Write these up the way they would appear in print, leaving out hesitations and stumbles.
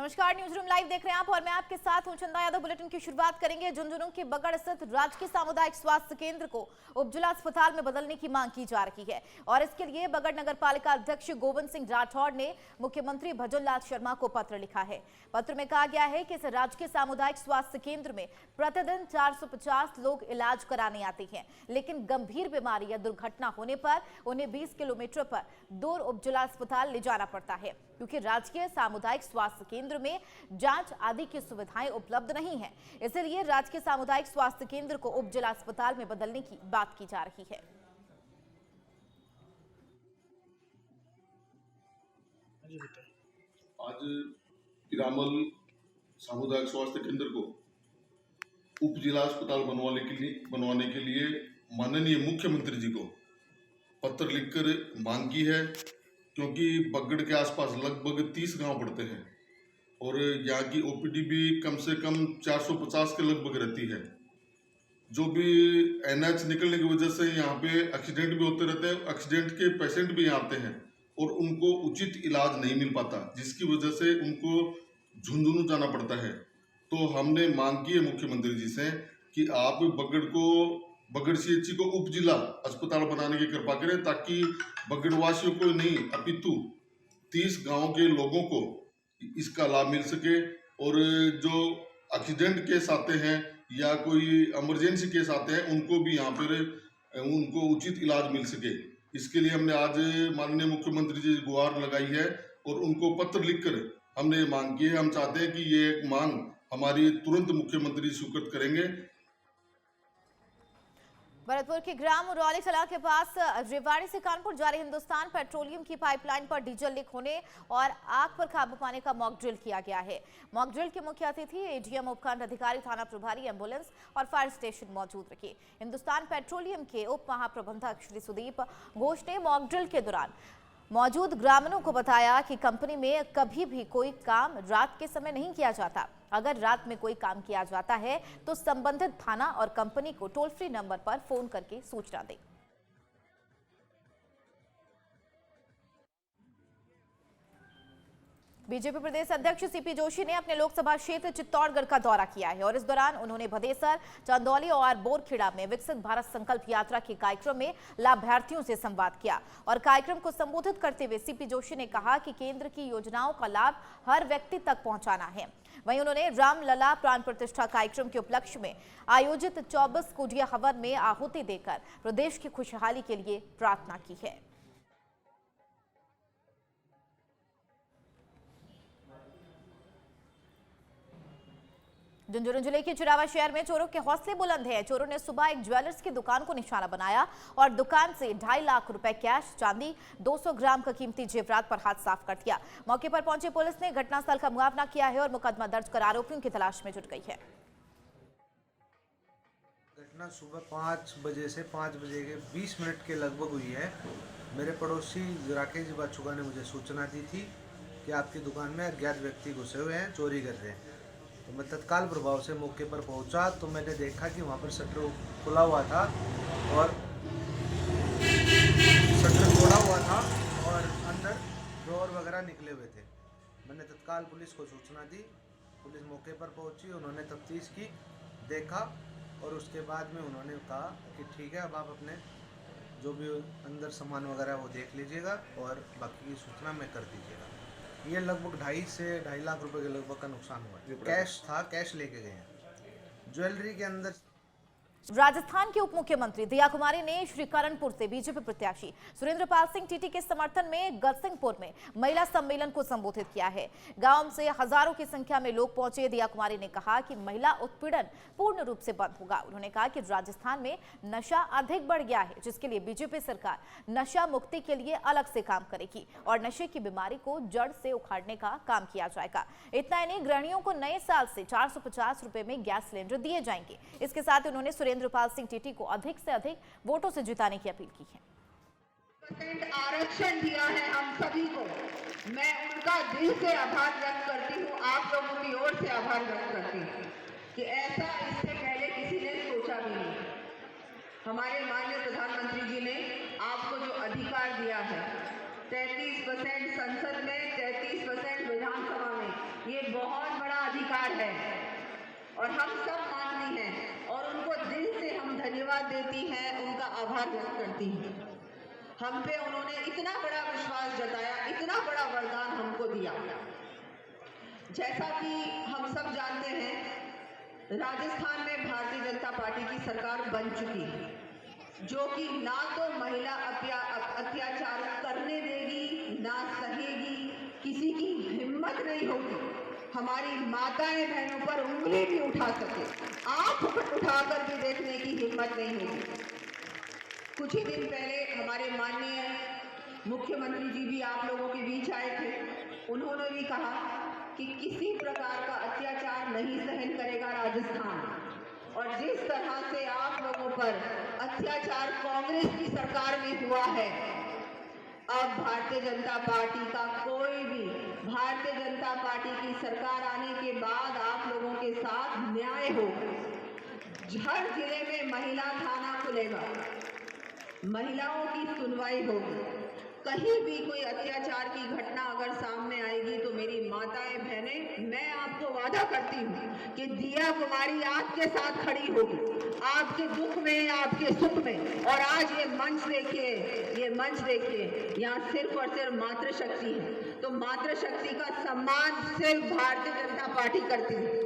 नमस्कार, news room live देख रहे हैं आप और मैं आपके साथ हूं चंदा यादव। बुलेटिन की शुरुआत करेंगे। झुंझुनू के बगड़ स्थित राजकीय सामुदायिक स्वास्थ्य केंद्र को उपजिला अस्पताल में बदलने की मांग की जा रही है और इसके लिए बगड़ नगर पालिका अध्यक्ष गोविंद सिंह राठौड़ ने मुख्यमंत्री भजन लाल शर्मा को पत्र लिखा है। पत्र में कहा गया है कि इस राजकीय सामुदायिक स्वास्थ्य केंद्र में प्रतिदिन 450 लोग इलाज कराने आते हैं, लेकिन गंभीर बीमारी या दुर्घटना होने पर उन्हें 20 किलोमीटर पर दूर उपजिला अस्पताल ले जाना पड़ता है, क्योंकि राजकीय सामुदायिक स्वास्थ्य केंद्र में जांच आदि की सुविधाएं उपलब्ध नहीं है। इसलिए राजकीय सामुदायिक स्वास्थ्य केंद्र को उपजिला अस्पताल में बदलने की बात की जा रही है। आज पिरामल सामुदायिक स्वास्थ्य केंद्र को उप जिला अस्पताल बनवाने के लिए माननीय मुख्यमंत्री जी को पत्र लिखकर मांग की है, क्योंकि बगड़ के आसपास लगभग 30 गांव पड़ते हैं और यहाँ की ओपीडी भी कम से कम 450 के लगभग रहती है। जो भी एनएच निकलने की वजह से यहाँ पे एक्सीडेंट भी होते रहते हैं, एक्सीडेंट के पेशेंट भी यहाँ आते हैं और उनको उचित इलाज नहीं मिल पाता, जिसकी वजह से उनको झुंझुनू जाना पड़ता है। तो हमने मांग की है मुख्यमंत्री जी से कि आप बगड़ सीएचसी को उप जिला अस्पताल बनाने की कृपा करें, ताकि बगड़वासियों को नहीं अपितु 30 गांव के लोगों को इसका लाभ मिल सके और जो एक्सीडेंट केस आते हैं या कोई इमरजेंसी केस आते हैं उनको भी यहाँ पर उनको उचित इलाज मिल सके। इसके लिए हमने आज माननीय मुख्यमंत्री जी गुहार लगाई है और उनको पत्र लिखकर हमने मांग की है। हम चाहते हैं कि ये मांग हमारी तुरंत मुख्यमंत्री स्वीकृत करेंगे। भरतपुर के ग्राम उरौली कला के पास रेवाड़ी से कानपुर जा रही हिंदुस्तान पेट्रोलियम की पाइपलाइन पर डीजल लीक होने और आग पर काबू पाने का मॉक ड्रिल किया गया है। मॉक ड्रिल के मुख्य अतिथि एडीएम, उपखंड अधिकारी, थाना प्रभारी, एम्बुलेंस और फायर स्टेशन मौजूद रखे। हिंदुस्तान पेट्रोलियम के उप महाप्रबंधक श्री सुदीप घोष ने मॉक ड्रिल के दौरान मौजूद ग्रामीणों को बताया कि कंपनी में कभी भी कोई काम रात के समय नहीं किया जाता। अगर रात में कोई काम किया जाता है तो संबंधित थाना और कंपनी को टोल फ्री नंबर पर फोन करके सूचना दें। बीजेपी प्रदेश अध्यक्ष सीपी जोशी ने अपने लोकसभा क्षेत्र चित्तौड़गढ़ का दौरा किया है और इस दौरान उन्होंने भदेसर, चंदौली और बोरखेड़ा में विकसित भारत संकल्प यात्रा के कार्यक्रम में लाभार्थियों से संवाद किया और कार्यक्रम को संबोधित करते हुए सीपी जोशी ने कहा कि केंद्र की योजनाओं का लाभ हर व्यक्ति तक पहुंचाना है। वहीं उन्होंने रामलला प्राण प्रतिष्ठा कार्यक्रम के उपलक्ष्य में आयोजित 24 कुटिया हवन में आहुति देकर प्रदेश की खुशहाली के लिए प्रार्थना की है। झुंझुनू जिले के चिरावा शहर में चोरों के हौसले बुलंद हैं। चोरों ने सुबह एक ज्वेलर्स की दुकान को निशाना बनाया और दुकान से 2.5 लाख रुपए कैश, चांदी, 200 ग्राम का कीमती जेवरात पर हाथ साफ कर दिया। मौके पर पहुंची पुलिस ने घटनास्थल का मुआयना किया है और मुकदमा दर्ज कर आरोपियों की तलाश में जुट गई है। घटना सुबह 5 बजे से 5 बजे के 20 मिनट के लगभग हुई है। मेरे पड़ोसी राकेश बाचुका ने मुझे सूचना दी थी कि आपकी दुकान में अज्ञात व्यक्ति घुसे हुए हैं, चोरी कर रहे हैं। तो मैं तत्काल प्रभाव से मौके पर पहुंचा तो मैंने देखा कि वहां पर शटर खुला हुआ था और शटर तोड़ा हुआ था और अंदर ड्रॉवर वगैरह निकले हुए थे। मैंने तत्काल पुलिस को सूचना दी। पुलिस मौके पर पहुंची, उन्होंने तफ्तीश की, देखा और उसके बाद में उन्होंने कहा कि ठीक है, अब आप अपने जो भी अंदर सामान वगैरह वो देख लीजिएगा और बाकी की सूचना में कर दीजिएगा। ये लगभग 2.5 से 2.5 लाख रुपए के लगभग का नुकसान हुआ। कैश था, कैश लेके गए हैं। ज्वेलरी के अंदर राजस्थान के उप मुख्यमंत्री दिया कुमारी ने श्रीकरणपुर से बीजेपी प्रत्याशी सुरेंद्र पाल सिंह टीटी के समर्थन में गतसिंहपुर में महिला सम्मेलन को संबोधित किया है। गांव से हजारों की संख्या में लोग पहुंचे। दिया कुमारी ने कहा कि महिला उत्पीड़न पूर्ण रूप से बंद होगा। उन्होंने कहा कि राजस्थान में नशा अधिक बढ़ गया है, जिसके लिए बीजेपी सरकार नशा मुक्ति के लिए अलग से काम करेगी और नशे की बीमारी को जड़ से उखाड़ने का काम किया जाएगा। इतना ही नहीं, गृहिणियों को नए साल से 450 रुपए में गैस सिलेंडर दिए जाएंगे। इसके साथ उन्होंने सुरेंद्र पाल सिंह टीटी को अधिक से अधिक वोटों से जिताने की अपील की है। आरक्षण दिया है हम सभी को, मैं उनका दिल से आभार व्यक्त करती हूँ, आप लोगों की ओर से आभार व्यक्त करती हूँ कि ऐसा इससे पहले किसी ने सोचा भी नहीं। हमारे माननीय प्रधानमंत्री जी ने आपको जो अधिकार दिया है, 33 33% संसद में, 33% विधानसभा में, ये बहुत बड़ा अधिकार है और हम सब माननी हैं और उनको दिल से हम धन्यवाद देती हैं, उनका आभार व्यक्त करती हैं। हम पे उन्होंने इतना बड़ा विश्वास जताया, इतना बड़ा वरदान हमको दिया। जैसा कि हम सब जानते हैं, राजस्थान में भारतीय जनता पार्टी की सरकार बन चुकी है, जो कि ना तो महिला अत्याचार करने देगी, ना सहेगी, किसी की हिम्मत नहीं होगी हमारी माताएं बहनों पर उंगली भी उठा सके, आंख उठाकर भी देखने की हिम्मत नहीं होगी। कुछ ही दिन पहले हमारे माननीय मुख्यमंत्री जी भी आप लोगों के बीच आए थे। उन्होंने भी कहा कि किसी प्रकार का अत्याचार नहीं सहन करेगा राजस्थान। और जिस तरह से आप लोगों पर अत्याचार कांग्रेस की सरकार में हुआ है, अब भारतीय जनता पार्टी का कोई भी, भारतीय जनता पार्टी की सरकार आने के बाद आप लोगों के साथ न्याय हो। हर जिले में महिला थाना खुलेगा, महिलाओं की सुनवाई होगी। कहीं भी कोई अत्याचार की घटना अगर सामने आएगी तो मेरी माताएं बहनें, मैं आपको वादा करती हूँ कि दिया कुमारी आपके साथ खड़ी होगी, आपके दुख में, आपके सुख में। और आज ये मंच देखिए, ये मंच देखिए, यहाँ सिर्फ और सिर्फ मातृशक्ति है, तो मातृशक्ति का सम्मान सिर्फ भारतीय जनता पार्टी करती है।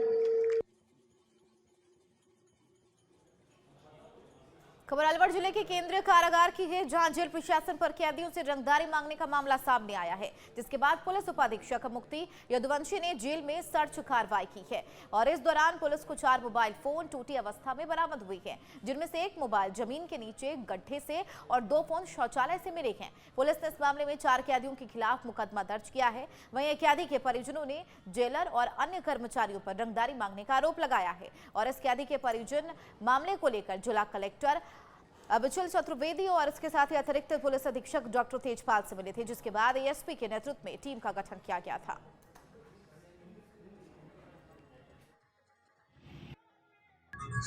खबर अलवर जिले के केंद्रीय कारागार की है, जहां जेल प्रशासन पर कैदियों से रंगदारी मांगने का मामला सामने आया है, जिसके बाद पुलिस उपाधीक्षक मुक्ति यदुवंशी ने जेल में सर्च कार्रवाई की है। और इस दौरान पुलिस को 4 मोबाइल फोन टूटी अवस्था में बरामद हुई है, जिनमें से 1 मोबाइल जमीन के नीचे गड्ढे से और 2 फोन शौचालय से मिले हैं। पुलिस ने इस मामले में 4 कैदियों के खिलाफ मुकदमा दर्ज किया है। वहीं एक कैदी के परिजनों ने जेलर और अन्य कर्मचारियों पर रंगदारी मांगने का आरोप लगाया है। और इस कैदी के परिजन मामले को लेकर जिला कलेक्टर अविचल चतुर्वेदी और इसके साथ ही अतिरिक्त पुलिस अधीक्षक डॉक्टर तेजपाल से मिले थे, जिसके बाद एएसपी के नेतृत्व में टीम का गठन किया गया था।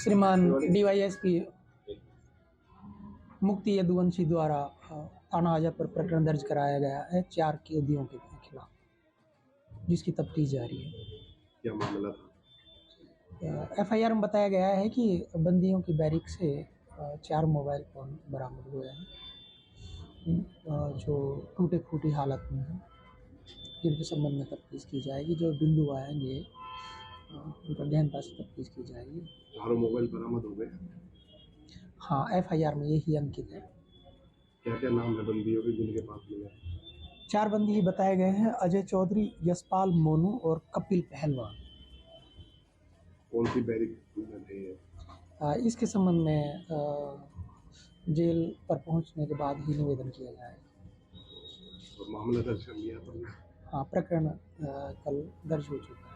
श्रीमान डीवाईएसपी मुक्ति यदुवंशी द्वारा थाना आजा पर प्रकरण दर्ज कराया गया है 4 कैदियों के खिलाफ, जिसकी तफ्तीश जारी है। क्या मामला था? एफआईआर में बताया गया है कि बंदियों की बैरिक से 4 मोबाइल फोन बरामद हुए हैं, जो टूटे फूटी हालत में हैं, जिनके संबंध में तफ्तीश की जाएगी। जो बिंदु आएंगे उनका गहनता से तफ्तीश की जाएगी। 4 मोबाइल बरामद हो गए? हाँ, एफआईआर में यही अंकित है। क्या क्या नाम है बंदियों के जिनके पास मिला? 4 बंदी बताए गए हैं, अजय चौधरी, यशपाल मोनू और कपिल पहलवान। कौन सी बैरिक में थे? इसके संबंध में जेल पर पहुंचने के बाद ही निवेदन किया जाएगा। और मामला दर्ज कर लिया तो? हाँ, प्रकरण कल दर्ज हो चुका है।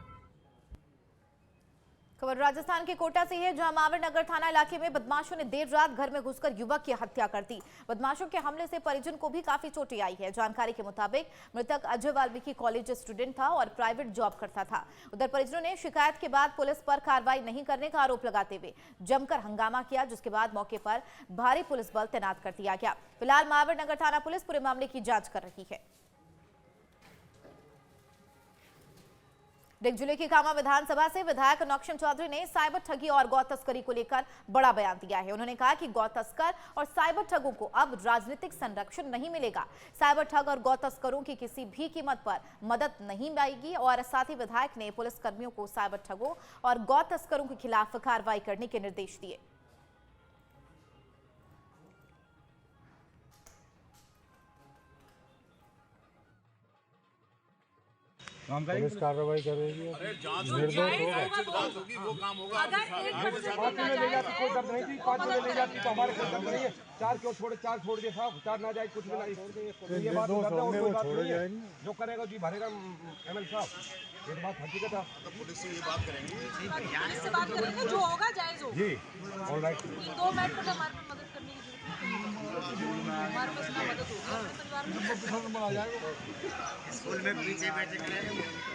खबर राजस्थान के कोटा से है, जहां मावर नगर थाना इलाके में बदमाशों ने देर रात घर में घुसकर युवक की हत्या कर दी। बदमाशों के हमले से परिजन को भी काफी चोटें आई है। जानकारी के मुताबिक मृतक अजय वाल्मीकि कॉलेज स्टूडेंट था और प्राइवेट जॉब करता था। उधर परिजनों ने शिकायत के बाद पुलिस पर कार्रवाई नहीं करने का आरोप लगाते हुए जमकर हंगामा किया, जिसके बाद मौके पर भारी पुलिस बल तैनात कर दिया गया। फिलहाल मावर नगर थाना पुलिस पूरे मामले की जांच कर रही है। जिले की कामा विधानसभा से विधायक नौक्षम चौधरी ने साइबर ठगी और गौ तस्करी को लेकर बड़ा बयान दिया है। उन्होंने कहा कि गौ तस्कर और साइबर ठगों को अब राजनीतिक संरक्षण नहीं मिलेगा। साइबर ठग और गौ तस्करों की किसी भी कीमत पर मदद नहीं आएगी। और साथ ही विधायक ने पुलिस कर्मियों को साइबर ठगों और गौ तस्करों के खिलाफ कार्रवाई करने के निर्देश दिए। पुलिस कार्रवाई करेगी। निर्दोष होगी, वो काम होगा। 5 ले जाती कोई दर्द नहीं थी, 5 ले जाती तो हमारे कोई दर्द नहीं है। 4 क्यों छोड़े? 4 छोड़ दे साहब, 4 ना जाए कुछ भी नहीं। तो ये बात छोड़े जाएंगे, जो करेगा जी भरेगा एमएल साहब। ये बात हकीकत है। तो पुलिस से ये बात करेंगे, पुलिस से बात करेंगे, जो होगा जायज होगा जी। ऑलराइट, 2 मिनट में हमारे पे मदद करने की हमारे पास ना मदद होगी परिवार में। स्कूल में पीछे बैठे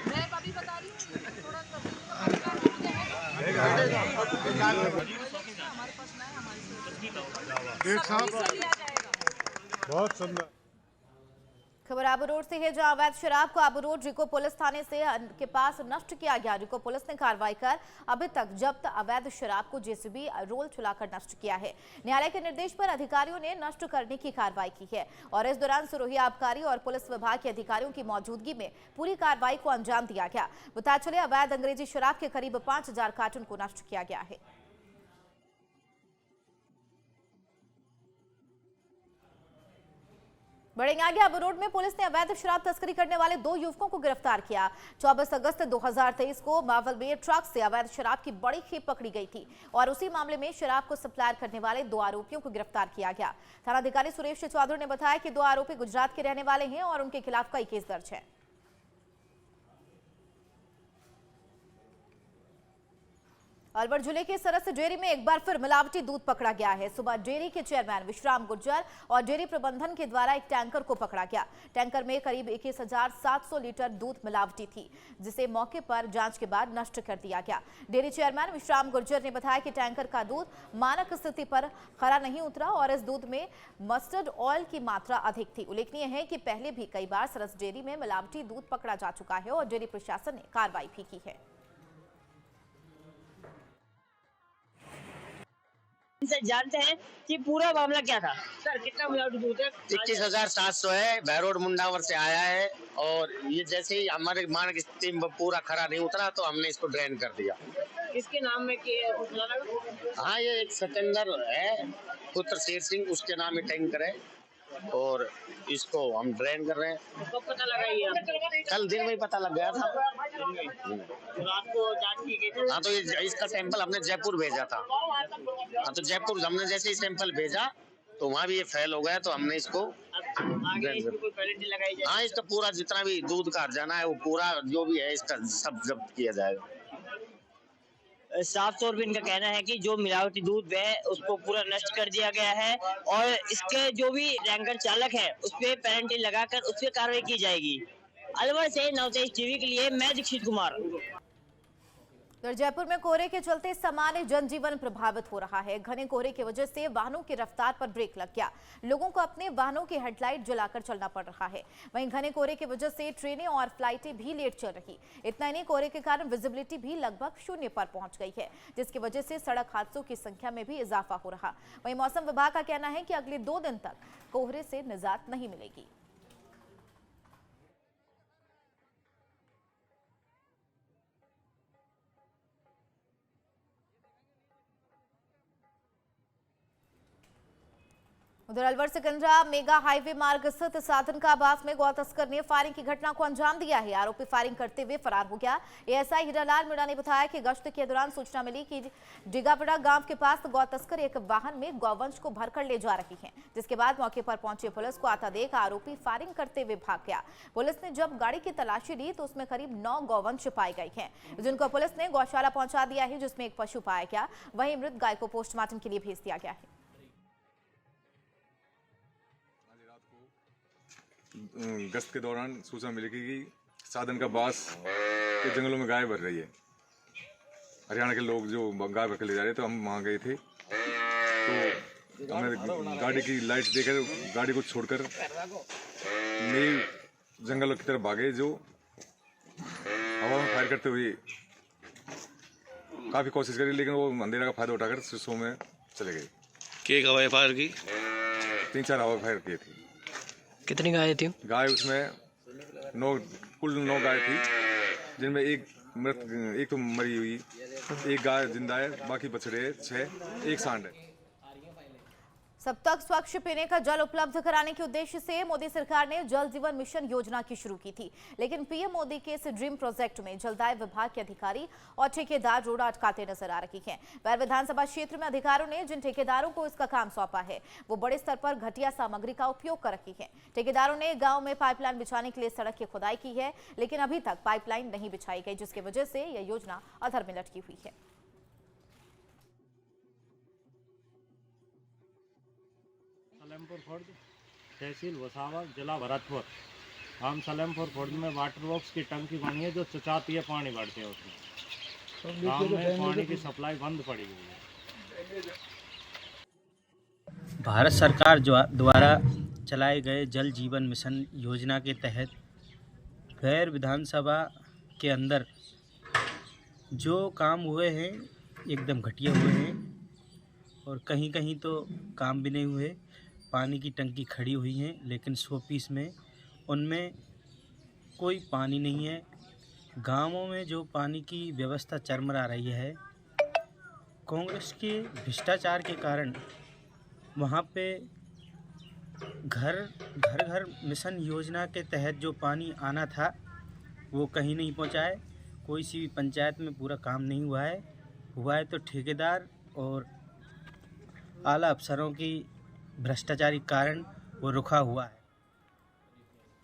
मैं अभी बता रही हूँ, थोड़ा हमारे पास ना है, हमारे बहुत सुंदर। खबर आबू रोड से है, जहां अवैध शराब को आबू रोड रिको पुलिस थाने से के पास नष्ट किया गया। रिको पुलिस ने कार्रवाई कर अभी तक जब्त अवैध शराब को जेसीबी रोल चलाकर नष्ट किया है। न्यायालय के निर्देश पर अधिकारियों ने नष्ट करने की कार्रवाई की है और इस दौरान सिरोही आबकारी और पुलिस विभाग के अधिकारियों की मौजूदगी में पूरी कार्रवाई को अंजाम दिया गया। बताया चले, अवैध अंग्रेजी शराब के करीब 5000 कार्टन को नष्ट किया गया है। बढ़ेंगे आगे, आबू रोड में पुलिस ने अवैध शराब तस्करी करने वाले 2 युवकों को गिरफ्तार किया। 24 अगस्त 2023 को मावल में ट्रक से अवैध शराब की बड़ी खेप पकड़ी गई थी और उसी मामले में शराब को सप्लायर करने वाले 2 आरोपियों को गिरफ्तार किया गया। थानाधिकारी सुरेश चौधरी ने बताया कि 2 आरोपी गुजरात के रहने वाले हैं और उनके खिलाफ कई केस दर्ज है। अलवर जिले के सरस डेयरी में एक बार फिर मिलावटी दूध पकड़ा गया है। सुबह डेयरी के चेयरमैन विश्राम गुर्जर और डेयरी प्रबंधन के द्वारा एक टैंकर को पकड़ा गया। टैंकर में करीब 21,700 लीटर दूध मिलावटी थी, जिसे मौके पर जांच के बाद नष्ट कर दिया गया। डेयरी चेयरमैन विश्राम गुर्जर ने बताया कि टैंकर का दूध मानक स्थिति पर खरा नहीं उतरा और इस दूध में मस्टर्ड ऑयल की मात्रा अधिक थी। उल्लेखनीय है कि पहले भी कई बार सरस डेयरी में मिलावटी दूध पकड़ा जा चुका है और डेयरी प्रशासन ने कार्रवाई भी की है। से जानते हैं कि पूरा मामला क्या था। सर, कितना मिलावटी दूध है? 21,700 है। बहरोड मुंडावर से आया है और ये जैसे ही हमारे मानक स्थिति में पूरा खरा नहीं उतरा तो हमने इसको ड्रेन कर दिया। किसके नाम में किया? हाँ, ये एक सतेंद्र है, पुत्र शेर सिंह, उसके नाम में टैंकर है और इसको हम ड्रेन कर रहे हैं। कब पता लगा ये? कल दिन में ही पता लग गया था। रात को जांच की गई थी? हाँ, तो ये इसका सैंपल हमने जयपुर भेजा था। हाँ, तो जयपुर हमने जैसे ही सैंपल भेजा तो वहाँ भी ये फेल हो गया, तो हमने इसको आगे इसको कोई पेनल्टी लगाई जाए? हाँ, इसका पूरा जितना भी दूध का हर्जाना है वो पूरा जो भी है इसका सब जब्त किया जाएगा। साफ तौर पे इनका कहना है कि जो मिलावटी दूध है उसको पूरा नष्ट कर दिया गया है और इसके जो भी टैंकर चालक है उस पर पेनल्टी लगाकर उस पर कार्रवाई की जाएगी। अलवर से नवतेज टीवी के लिए मैं दीक्षित कुमार। जयपुर में कोहरे के चलते सामान्य जनजीवन प्रभावित हो रहा है। घने कोहरे की वजह से वाहनों की रफ्तार पर ब्रेक लग गया। लोगों को अपने वाहनों की हेडलाइट जलाकर चलना पड़ रहा है। वहीं घने कोहरे की वजह से ट्रेनें और फ्लाइटें भी लेट चल रही। इतना ही नहीं, कोहरे के कारण विजिबिलिटी भी लगभग 0 पर पहुंच गई है, जिसकी वजह से सड़क हादसों की संख्या में भी इजाफा हो रहा। वहीं मौसम विभाग का कहना है कि अगले 2 दिन तक कोहरे से निजात नहीं मिलेगी। उधर अलवर सिकंदरा मेगा हाईवे मार्ग स्थित साधन का आवास में गौ तस्कर ने फायरिंग की घटना को अंजाम दिया है। आरोपी फायरिंग करते हुए फरार हो गया। एएसआई हीरालाल मीणा ने बताया कि गश्त के दौरान सूचना मिली कि डिगापड़ा गांव के पास गौ तस्कर एक वाहन में गौवंश को भरकर ले जा रही हैं, जिसके बाद मौके पर पहुंचे पुलिस को आता देख आरोपी फायरिंग करते हुए भाग गया। पुलिस ने जब गाड़ी की तलाशी ली तो उसमें करीब 9 गौवंश पाए गए हैं, जिनको पुलिस ने गौशाला पहुंचा दिया है, जिसमें एक पशु पाया गया। वहीं मृत गाय को पोस्टमार्टम के लिए भेज दिया गया है। गश्त के दौरान सूचना मिली कि साधन का बास के जंगलों में गाय भर रही है। हरियाणा के लोग जो गाय भर के ले जा रहे थे, तो हम वहाँ गए थे तो हमने गाड़ी की लाइट देखकर गाड़ी को छोड़कर मेरी जंगलों की तरफ भागे, जो हवा में फायर करते हुए काफ़ी कोशिश करी, लेकिन वो अंधेरा का फायदा उठाकर शीशों में चले गए। क्या हवा फायर की? 3-4 हवा फायर किए थे। कितनी गाय थी? गाय उसमें कुल 9 गाय थी, जिनमें एक तो मरी हुई, एक गाय जिंदा है, बाकी बछड़े 6, एक सांड है। सब तक स्वच्छ पीने का जल उपलब्ध कराने के उद्देश्य से मोदी सरकार ने जल जीवन मिशन योजना की शुरू की थी, लेकिन पीएम मोदी के इस ड्रीम प्रोजेक्ट में जलदाय विभाग के अधिकारी और ठेकेदार रोड़ा अटकाते नजर आ रही हैं। बैर विधानसभा क्षेत्र में अधिकारियों ने जिन ठेकेदारों को इसका काम सौंपा है वो बड़े स्तर पर घटिया सामग्री का उपयोग कर रही है। ठेकेदारों ने गाँव में पाइपलाइन बिछाने के लिए सड़क की खुदाई की है, लेकिन अभी तक पाइपलाइन नहीं बिछाई गई, जिसकी वजह से यह योजना अधर में लटकी हुई है। सलेमपुर खुर्द, तहसील वसावा, जिला भरतपुर। हम सलेमपुर खुर्द में वाटर वर्क्स की टंकी बनी है जो चचाती है, पानी भरते हैं उसमें। गाँव में पानी की सप्लाई बंद पड़ी हुई है। भारत सरकार द्वारा चलाए गए जल जीवन मिशन योजना के तहत भैर विधानसभा के अंदर जो काम हुए हैं एकदम घटिया हुए हैं और कहीं कहीं तो काम भी नहीं हुए। पानी की टंकी खड़ी हुई हैं लेकिन 100 पीस में उनमें कोई पानी नहीं है। गांवों में जो पानी की व्यवस्था चरमरा रही है, कांग्रेस के भ्रष्टाचार के कारण वहाँ पे घर घर मिशन योजना के तहत जो पानी आना था वो कहीं नहीं पहुँचा है। कोई सी भी पंचायत में पूरा काम नहीं हुआ है तो ठेकेदार और आला अफसरों की भ्रष्टाचारी कारण वो रुका हुआ है।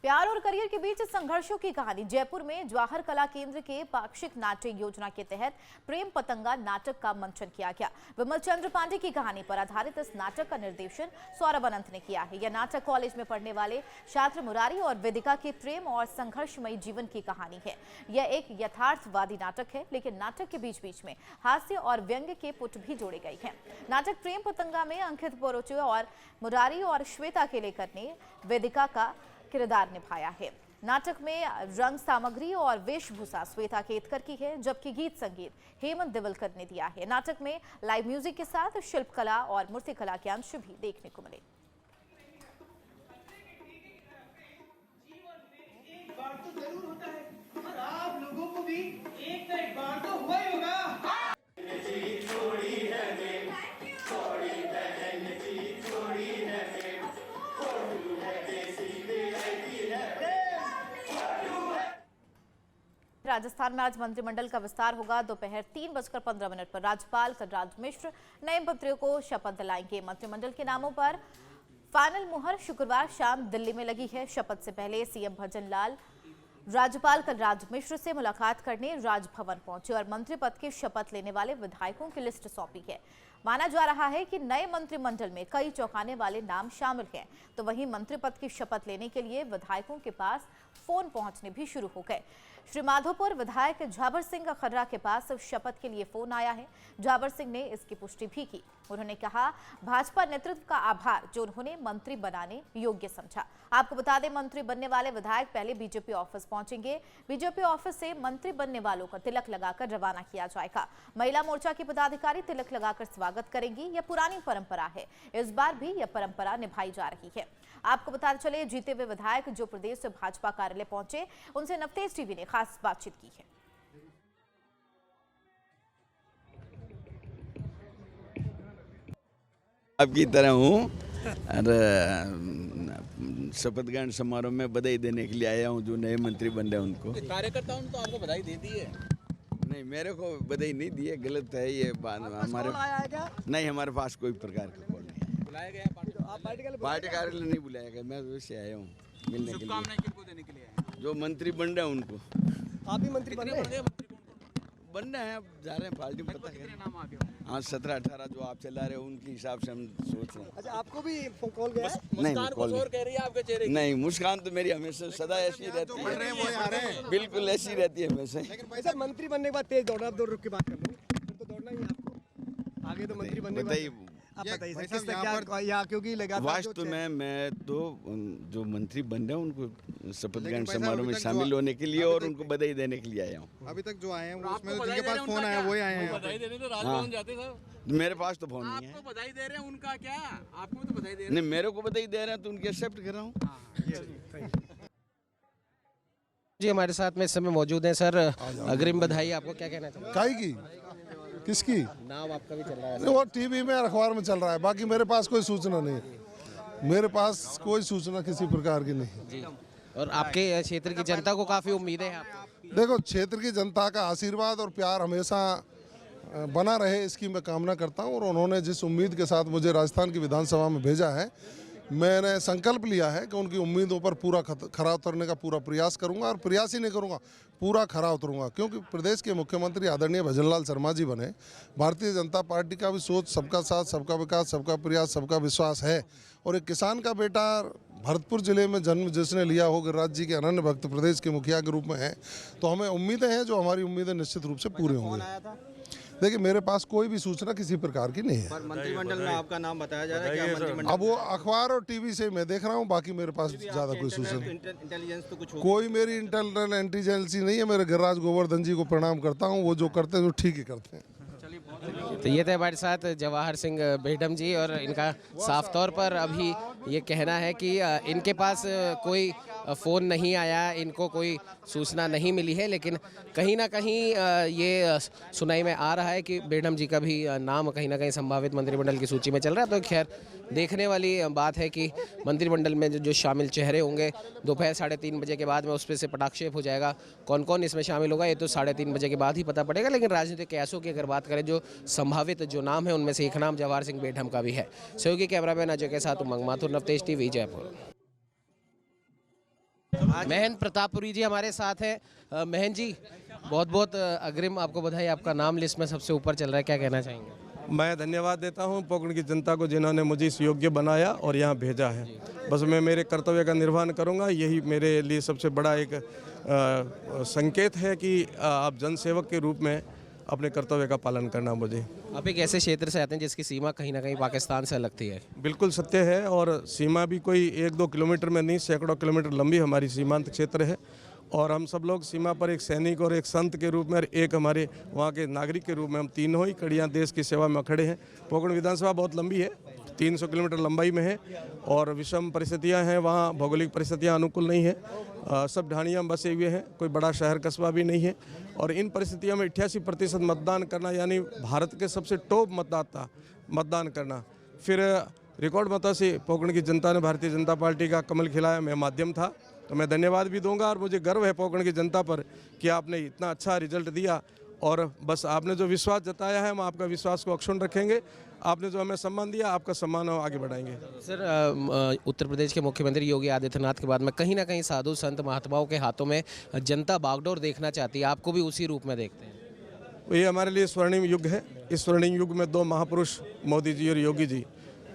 प्यार और करियर के बीच संघर्षों की कहानी। जयपुर में जवाहर कला केंद्र के पाक्षिक नाट्य योजना के तहत प्रेम पतंगा नाटक का मंचन किया गया। विमल चंद्र पांडे की कहानी पर आधारित इस नाटक का निर्देशन सौरभ अनंत ने किया है। यह नाटक कॉलेज में पढ़ने वाले छात्र मुरारी और वेदिका के प्रेम और संघर्षमयी जीवन की कहानी है। यह एक यथार्थवादी नाटक है, लेकिन नाटक के बीच बीच में हास्य और व्यंग्य के पुट भी जोड़े गए हैं। नाटक प्रेम पतंगा में अंकित पोरोचे और मुरारी और श्वेता केलेकर ने वेदिका का किरदार निभाया है। नाटक में रंग सामग्री और वेशभूषा श्वेता केतकर की है, जबकि गीत संगीत हेमंत दिवलकर ने दिया है। नाटक में लाइव म्यूजिक के साथ शिल्पकला और मूर्तिकला के अंश भी देखने को मिले। एक बार तो जरूर होता है और आप लोगों को भी एक ना एक बार तो हुआ ही होगा। राजस्थान में आज मंत्रिमंडल का विस्तार होगा। दोपहर 3:15 पर राज्यपाल कलराज मिश्र नए मंत्रियों को शपथ दिलाएंगे। मंत्रिमंडल के नामों पर फाइनल मुहर शुक्रवार शाम दिल्ली में लगी है। शपथ से पहले सीएम भजन लाल राज्यपाल कलराज मिश्र से मुलाकात करने राजभवन पहुंचे और मंत्री पद की शपथ लेने वाले विधायकों की लिस्ट सौंपी है। माना जा रहा है कि नए मंत्रिमंडल में कई चौंकाने वाले नाम शामिल हैं, तो वहीं मंत्री पद की शपथ लेने के लिए विधायकों के पास फोन पहुंचने भी शुरू हो गए। श्री माधोपुर विधायक झाबर सिंह खर्रा के पास शपथ के लिए फोन आया है। झाबर सिंह ने इसकी पुष्टि भी की। उन्होंने कहा, भाजपा नेतृत्व का आभार जो उन्होंने मंत्री बनाने योग्य समझा। आपको बता दें, मंत्री बनने वाले विधायक पहले बीजेपी ऑफिस पहुंचेंगे। बीजेपी ऑफिस से मंत्री बनने वालों को तिलक लगाकर रवाना किया जाएगा। महिला मोर्चा के पदाधिकारी तिलक लगाकर स्वागत करेंगी। यह पुरानी परंपरा है, इस बार भी यह परंपरा निभाई जा रही है। आपको बताते चले, जीते हुए विधायक जो प्रदेश से भाजपा कार्यालय पहुंचे, उनसे नवतेज टीवी ने खास बातचीत की है। आपकी तरह हूँ और शपथ ग्रहण समारोह में बधाई देने के लिए आया हूँ जो नए मंत्री बन रहे हैं उनको। कार्यकर्ताओं ने तो आपको बधाई दे दी है? नहीं, मेरे को बधाई नहीं दी है, गलत है ये बात। हमारे नहीं, हमारे पास कोई प्रकार का कॉल नहीं है। बुलाया गया पार्टी कार्यालय नहीं बुलाया गया, मैं वैसे आया हूँ मिलने के लिए। शुभकामनाएं किनको देने के लिए आए? जो मंत्री बन रहे हैं उनको। आप भी मंत्री बन रहे हैं? बन रहे हैं, अब जा रहे हैं पार्टी में, पता है। नाम आ गए? हाँ, 17-18 जो आप चला रहे हो उनके हिसाब से हम सोच रहे हैं। अच्छा, आपको भी कॉल गया? नहीं, कॉल कह रही है आपके चेहरे की। नहीं, मुस्कान तो मेरी हमेशा सदा ऐसी रहती है, बिल्कुल ऐसी रहती है हमेशा। लेकिन भाई साहब, मंत्री बनने के बाद तेज दौड़ना, अब 2 रुक के बात कर लो, फिर तो दौड़ना ही है आपको आगे। तो मंत्री बनने के बाद आप बताइए सर, किस क्या यहाँ क्योंकि लगा वास्तव में मैं तो जो मंत्री बन रहे हैं उनको शपथ ग्रहण समारोह में शामिल होने के लिए और उनको बधाई देने के लिए आया हूँ। अभी तक जो आए हैं उसमें जिनके पास फोन आया वही आए हैं। बधाई देने तो राजभवन जाते सर। मेरे पास तो फोन नहीं है। आपको बधाई दे रहे हैं, उनका क्या? आपको तो बधाई दे रहे हैं। नहीं, मेरे को बधाई दे रहे हैं तो उनकी एक्सेप्ट कर रहा हूँ। जी, हमारे साथ में इस समय मौजूद हैं सर। अग्रिम बधाई। आपको क्या कहना चाहिए? काई की? किसकी? नाम आपका भी चल रहा है? वो टीवी में अखबार में चल रहा है, बाकी मेरे पास कोई सूचना नहीं। मेरे पास कोई सूचना किसी प्रकार की नहीं जी। और आपके क्षेत्र की जनता को काफी उम्मीदें हैं आपको? देखो, क्षेत्र की जनता का आशीर्वाद और प्यार हमेशा बना रहे, इसकी मैं कामना करता हूँ। और उन्होंने जिस उम्मीद के साथ मुझे राजस्थान की विधानसभा में भेजा है, मैंने संकल्प लिया है कि उनकी उम्मीदों पर पूरा खरा उतरने का पूरा प्रयास करूंगा। और प्रयास ही नहीं करूंगा, पूरा खरा उतरूंगा, क्योंकि प्रदेश के मुख्यमंत्री आदरणीय भजन लाल शर्मा जी बने। भारतीय जनता पार्टी का भी सोच सबका साथ, सबका विकास, सबका प्रयास, सबका विश्वास है। और एक किसान का बेटा भरतपुर जिले में जन्म जिसने लिया हो, गिरिराज जी के अनन्य भक्त प्रदेश के मुखिया के रूप में है, तो हमें उम्मीदें हैं जो हमारी उम्मीदें निश्चित रूप से पूरी होंगी। देखिए मेरे पास कोई भी सूचना किसी प्रकार की नहीं है। पर मंत्रिमंडल में आपका नाम बताया जा रहा है, क्या मंत्रिमंडल अब वो अखबार और टीवी से मैं देख रहा हूँ, बाकी मेरे पास ज़्यादा कोई सूचना इंटेलिजेंस तो कुछ कोई मेरी इंटरनल इंटेलिजेंसी नहीं है। मेरे गिरिराज गोवर्धन जी को प्रणाम करता हूँ, वो जो करते हैं वो ठीक ही करते हैं। तो ये थे हमारे साथ जवाहर सिंह बेढम जी, और इनका साफ तौर पर अभी ये कहना है कि इनके पास कोई फ़ोन नहीं आया, इनको कोई सूचना नहीं मिली है, लेकिन कहीं ना कहीं ये सुनाई में आ रहा है कि बेढम जी का भी नाम कहीं ना कहीं संभावित मंत्रिमंडल की सूची में चल रहा है। तो खैर देखने वाली बात है कि मंत्रिमंडल में जो शामिल चेहरे होंगे दोपहर 3:30 बजे के बाद में उस पर से पटाक्षेप हो जाएगा। कौन कौन इसमें शामिल होगा ये तो 3:30 बजे के बाद ही पता पड़ेगा। लेकिन राजनीतिक कयासों की अगर बात करें, जो संभावित जो नाम है उनमें से एक नाम जवाहर सिंह बेढम का भी है। सहयोगी कैमरामैन अजय के साथ उमंग माथुर, नवतेज टीवी, जयपुर। महन प्रतापपुरी जी हमारे साथ हैं। महन जी, बहुत बहुत अग्रिम आपको बधाई, आपका नाम लिस्ट में सबसे ऊपर चल रहा है, क्या कहना चाहेंगे? मैं धन्यवाद देता हूं पोकरण की जनता को, जिन्होंने मुझे इस योग्य बनाया और यहां भेजा है। बस मैं मेरे कर्तव्य का निर्वहन करूंगा, यही मेरे लिए सबसे बड़ा एक संकेत है कि आप जनसेवक के रूप में अपने कर्तव्य का पालन करना। मुझे आप एक ऐसे क्षेत्र से आते हैं जिसकी सीमा कहीं ना कहीं पाकिस्तान से अलग थी है। बिल्कुल सत्य है, और सीमा भी कोई 1-2 किलोमीटर में नहीं, सैकड़ों किलोमीटर लंबी हमारी सीमांत क्षेत्र है। और हम सब लोग सीमा पर एक सैनिक और एक संत के रूप में और एक हमारे वहाँ के नागरिक के रूप में, हम तीनों ही कड़ियाँ देश की सेवा में खड़े हैं। पोकरण विधानसभा बहुत लंबी है, 300 किलोमीटर लंबाई में है, और विषम परिस्थितियाँ हैं वहाँ, भौगोलिक परिस्थितियाँ अनुकूल नहीं है, सब ढाणियाँ बसे हुए हैं, कोई बड़ा शहर कस्बा भी नहीं है। और इन परिस्थितियों में 88% मतदान करना, यानी भारत के सबसे टॉप मतदाता मतदान करना, फिर रिकॉर्ड मतों से पोकरण की जनता ने भारतीय जनता पार्टी का कमल खिलाया, मैं माध्यम था। तो मैं धन्यवाद भी दूंगा, और मुझे गर्व है पोकरण की जनता पर कि आपने इतना अच्छा रिजल्ट दिया। और बस आपने जो विश्वास जताया है, हम आपका विश्वास को अक्षुण्ण रखेंगे। आपने जो हमें सम्मान दिया, आपका सम्मान हम आगे बढ़ाएंगे। सर, उत्तर प्रदेश के मुख्यमंत्री योगी आदित्यनाथ के बाद में कहीं ना कहीं साधु संत महात्माओं के हाथों में जनता बागडोर देखना चाहती है, आपको भी उसी रूप में देखते हैं? ये हमारे लिए स्वर्णिम युग है। इस स्वर्णिम युग में 2 महापुरुष मोदी जी और योगी जी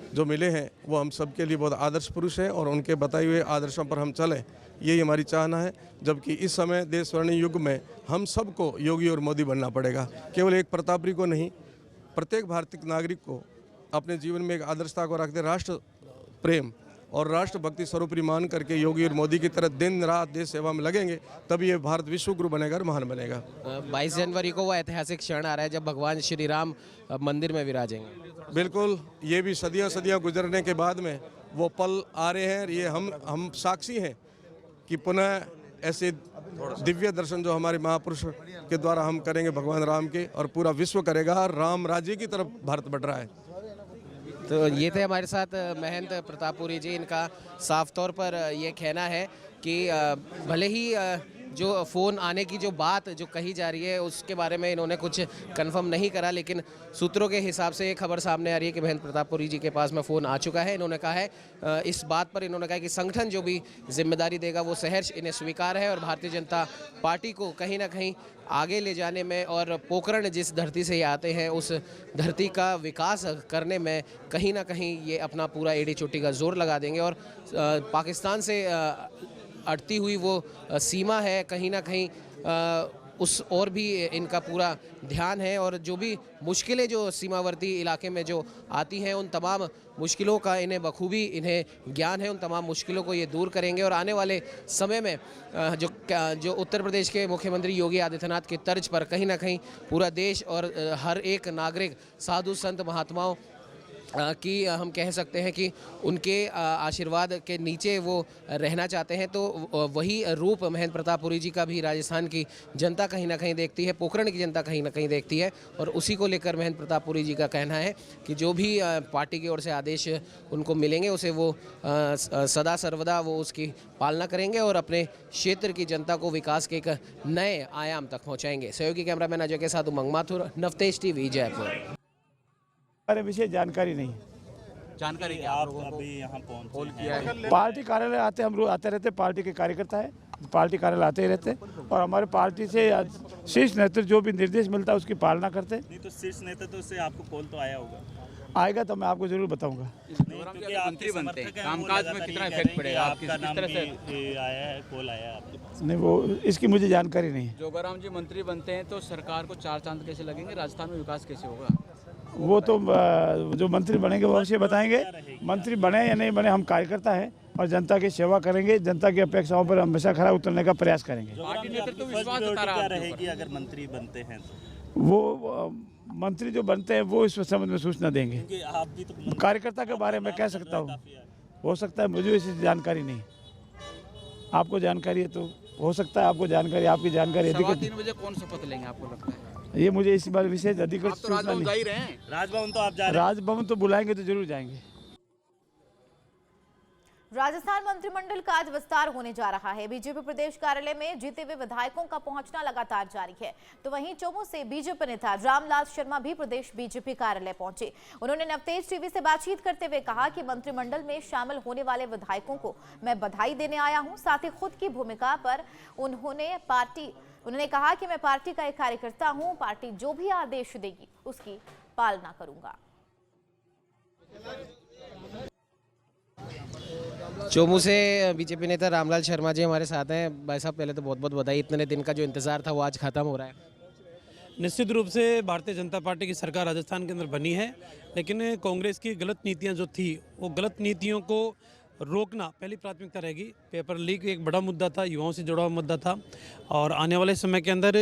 जो मिले हैं, वो हम सबके लिए बहुत आदर्श पुरुष हैं, और उनके बताए हुए आदर्शों पर हम चलें, यही हमारी चाहना है। जबकि इस समय देश स्वर्णिम युग में हम सबको योगी और मोदी बनना पड़ेगा। केवल एक प्रतापरी को नहीं, प्रत्येक भारतीय नागरिक को अपने जीवन में एक आदर्शता को रखते राष्ट्र प्रेम और राष्ट्रभक्ति स्वरूपी मान करके योगी और मोदी की तरह दिन रात देश सेवा में लगेंगे, तभी ये भारत विश्व गुरु बनेगा और महान बनेगा। 22 जनवरी को वो ऐतिहासिक क्षण आ रहा है जब भगवान श्री राम मंदिर में विराजेंगे। बिल्कुल, ये भी सदियां गुजरने के बाद में वो पल आ रहे हैं। ये हम साक्षी हैं कि पुनः ऐसे दिव्य दर्शन जो हमारे महापुरुष के द्वारा हम करेंगे भगवान राम के, और पूरा विश्व करेगा। राम राज्य की तरफ भारत बढ़ रहा है। तो ये थे हमारे साथ महंत प्रतापपुरी जी। इनका साफ तौर पर ये कहना है कि भले ही जो फ़ोन आने की जो बात जो कही जा रही है उसके बारे में इन्होंने कुछ कंफर्म नहीं करा, लेकिन सूत्रों के हिसाब से ये खबर सामने आ रही है कि महंत प्रतापपुरी जी के पास में फ़ोन आ चुका है। इन्होंने कहा है, इस बात पर इन्होंने कहा कि संगठन जो भी जिम्मेदारी देगा वो सहर्ष इन्हें स्वीकार है, और भारतीय जनता पार्टी को कहीं ना कहीं आगे ले जाने में और पोकरण जिस धरती से ये आते हैं उस धरती का विकास करने में कहीं ना कहीं ये अपना पूरा एड़ी चोटी का जोर लगा देंगे। और पाकिस्तान से अड़ती हुई वो सीमा है, कहीं ना कहीं उस और भी इनका पूरा ध्यान है, और जो भी मुश्किलें जो सीमावर्ती इलाके में जो आती हैं उन तमाम मुश्किलों का इन्हें बखूबी इन्हें ज्ञान है। उन तमाम मुश्किलों को ये दूर करेंगे, और आने वाले समय में जो उत्तर प्रदेश के मुख्यमंत्री योगी आदित्यनाथ की तर्ज पर कहीं ना कहीं पूरा देश और हर एक नागरिक साधु संत महात्माओं कि हम कह सकते हैं कि उनके आशीर्वाद के नीचे वो रहना चाहते हैं। तो वही रूप महंत प्रतापपुरी जी का भी राजस्थान की जनता कहीं ना कहीं देखती है, पोकरण की जनता कहीं ना कहीं देखती है, और उसी को लेकर महंत प्रतापपुरी जी का कहना है कि जो भी पार्टी की ओर से आदेश उनको मिलेंगे उसे वो सदा सर्वदा वो उसकी पालना करेंगे और अपने क्षेत्र की जनता को विकास के एक नए आयाम तक पहुँचाएंगे। सहयोगी कैमरामैन अजय के साथ उमंग माथुर, नवतेज टीवी, जयपुर। बारे विषय जानकारी नहीं। जानकारी क्या आप अभी यहाँ पहुँचे? पार्टी कार्यालय आते, हम रोज आते रहते, पार्टी के कार्यकर्ता है, पार्टी कार्यालय आते ही रहते, और हमारे पार्टी से शीर्ष नेतृत्व जो भी निर्देश मिलता है उसकी पालना करते। नहीं तो शीर्ष नेतृत्व से आपको कॉल तो आया होगा? आएगा तो मैं आपको जरूर बताऊंगा। क्योंकि मंत्री बनते हैं, कामकाज में कितना इफेक्ट पड़ेगा? आपका किस तरह से आया है, कॉल आया है आपके पास? नहीं, वो इसकी मुझे जानकारी नहीं है। जोगाराम जी मंत्री बनते हैं तो सरकार को 4 चांद कैसे लगेंगे, राजस्थान में विकास कैसे होगा? वो तो जो मंत्री बनेंगे वो अवश्य बताएंगे। मंत्री बने या नहीं बने, हम कार्यकर्ता हैं और जनता की सेवा करेंगे, जनता की अपेक्षाओं पर हमेशा खरा उतरने का प्रयास करेंगे। पार्टी नेतृत्व विश्वास जता रहा रहेगी अगर मंत्री बनते हैं तो? वो मंत्री जो बनते हैं वो इस संबंध में सूचना देंगे। क्योंकि आप भी तो कार्यकर्ता के बारे में कह सकता हूँ, हो सकता है मुझे इसकी जानकारी नहीं। आपको जानकारी है तो हो सकता है आपको जानकारी, आपकी जानकारी अधिक। 3:15 बजे कौन शपथ लेंगे आपको लगता है? ये मुझे इस बार विशेष अधिकृत सूचना नहीं। राजभवन तो आप जा रहे हैं? राजभवन तो बुलाएंगे तो जरूर जाएंगे। राजस्थान मंत्रिमंडल का आज विस्तार होने जा रहा है। बीजेपी प्रदेश कार्यालय में जीते हुए विधायकों का पहुंचना लगातार जारी है। तो वहीं चोमू से बीजेपी नेता रामलाल शर्मा भी प्रदेश बीजेपी कार्यालय पहुंचे। उन्होंने नवतेज टीवी से बातचीत करते हुए कहा कि मंत्रिमंडल में शामिल होने वाले विधायकों को मैं बधाई देने आया हूं। साथ ही खुद की भूमिका पर उन्होंने कहा कि मैं पार्टी का एक कार्यकर्ता हूं, पार्टी जो भी आदेश देगी उसकी पालना करूंगा। चोमू से बीजेपी नेता रामलाल शर्मा जी हमारे साथ हैं। भाई साहब, पहले तो बहुत बहुत बधाई, इतने दिन का जो इंतजार था वो आज खत्म हो रहा है। निश्चित रूप से भारतीय जनता पार्टी की सरकार राजस्थान के अंदर बनी है, लेकिन कांग्रेस की गलत नीतियां जो थी वो गलत नीतियों को रोकना पहली प्राथमिकता रहेगी। पेपर लीक एक बड़ा मुद्दा था, युवाओं से जुड़ा हुआ मुद्दा था, और आने वाले समय के अंदर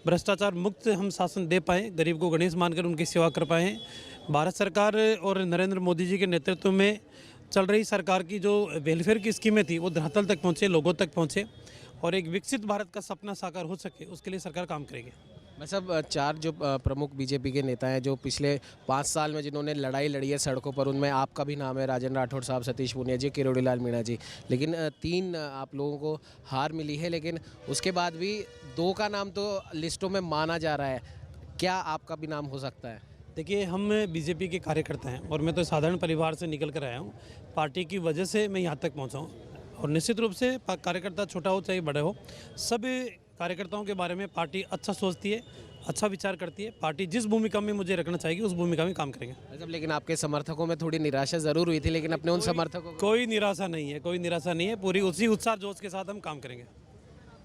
भ्रष्टाचार मुक्त हम शासन दे पाएँ, गरीब को गणेश मानकर उनकी सेवा कर पाएँ। भारत सरकार और नरेंद्र मोदी जी के नेतृत्व में चल रही सरकार की जो वेलफेयर की स्कीमें थी वो धरातल तक पहुँचे, लोगों तक पहुँचे, और एक विकसित भारत का सपना साकार हो सके उसके लिए सरकार काम करेगी। मैं सब 4 जो प्रमुख बीजेपी के नेता हैं जो पिछले 5 साल में जिन्होंने लड़ाई लड़ी है सड़कों पर, उनमें आपका भी नाम है, राजेंद्र राठौड़ साहब, सतीश पूनिया जी, किरोड़ी लाल मीणा जी, लेकिन 3 आप लोगों को हार मिली है, लेकिन उसके बाद भी 2 का नाम तो लिस्टों में माना जा रहा है। क्या आपका भी नाम हो सकता है? देखिए, हम बीजेपी के कार्यकर्ता हैं और मैं तो साधारण परिवार से निकल कर आया हूँ। पार्टी की वजह से मैं यहाँ तक पहुँचा हूँ, और निश्चित रूप से कार्यकर्ता छोटा हो चाहे बड़ा हो, सभी कार्यकर्ताओं के बारे में पार्टी अच्छा सोचती है, अच्छा विचार करती है। पार्टी जिस भूमिका में मुझे रखना चाहेगी उस भूमिका में काम करेंगे। मतलब लेकिन आपके समर्थकों में थोड़ी निराशा ज़रूर हुई थी, लेकिन अपने उन समर्थकों कोई निराशा नहीं है, कोई निराशा नहीं है, पूरी उसी उत्साह जोश के साथ हम काम करेंगे।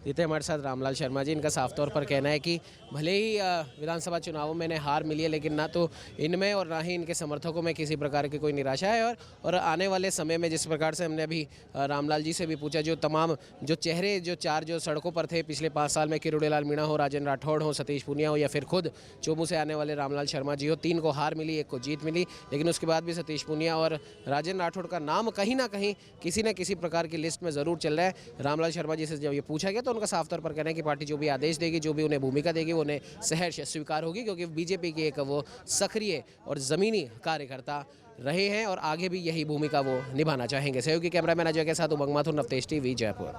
ये थे हमारे साथ रामलाल शर्मा जी। इनका साफ तौर पर कहना है कि भले ही विधानसभा चुनावों में हार मिली है, लेकिन ना तो इनमें और ना ही इनके समर्थकों में किसी प्रकार की कोई निराशा है, और आने वाले समय में जिस प्रकार से हमने अभी रामलाल जी से भी पूछा, जो तमाम जो चेहरे जो 4 जो सड़कों पर थे पिछले 5 साल में, किरोड़ी लाल मीणा हो, राजेंद्र राठौड़ हो, सतीश पूनिया हो, या फिर खुद चोमू से आने वाले रामलाल शर्मा जी हो, 3 को हार मिली, 1 को जीत मिली, लेकिन उसके बाद भी सतीश पूनिया और राजेंद्र राठौड़ का नाम कहीं ना कहीं किसी न किसी प्रकार की लिस्ट में ज़रूर चल रहा है। रामलाल शर्मा जी से जब ये पूछा गया तो उनका साफ तौर पर कहना है कि पार्टी जो भी आदेश देगी, जो भी उन्हें भूमिका देगी, वो उन्हें सहर्ष स्वीकार होगी, क्योंकि बीजेपी के एक वो सक्रिय और ज़मीनी कार्यकर्ता रहे हैं और आगे भी यही भूमिका वो निभाना चाहेंगे। सहयोगी कैमरामैन अजय के साथ Umang Mathur, Navtej TV, Jaipur.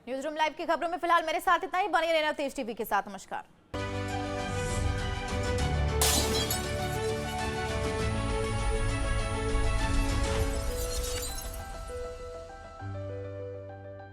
News room live की खबरों में फिलहाल मेरे साथ इतना ही। बने रहना नवतेज टीवी के साथ। नमस्कार।